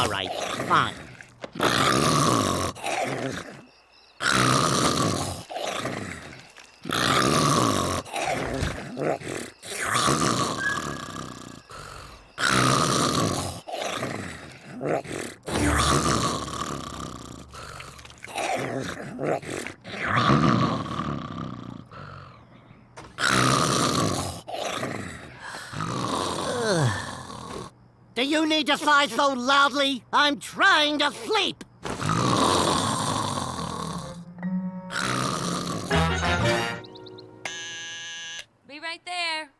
All right, fine. Do you need to sigh so loudly? I'm trying to sleep! Be right there.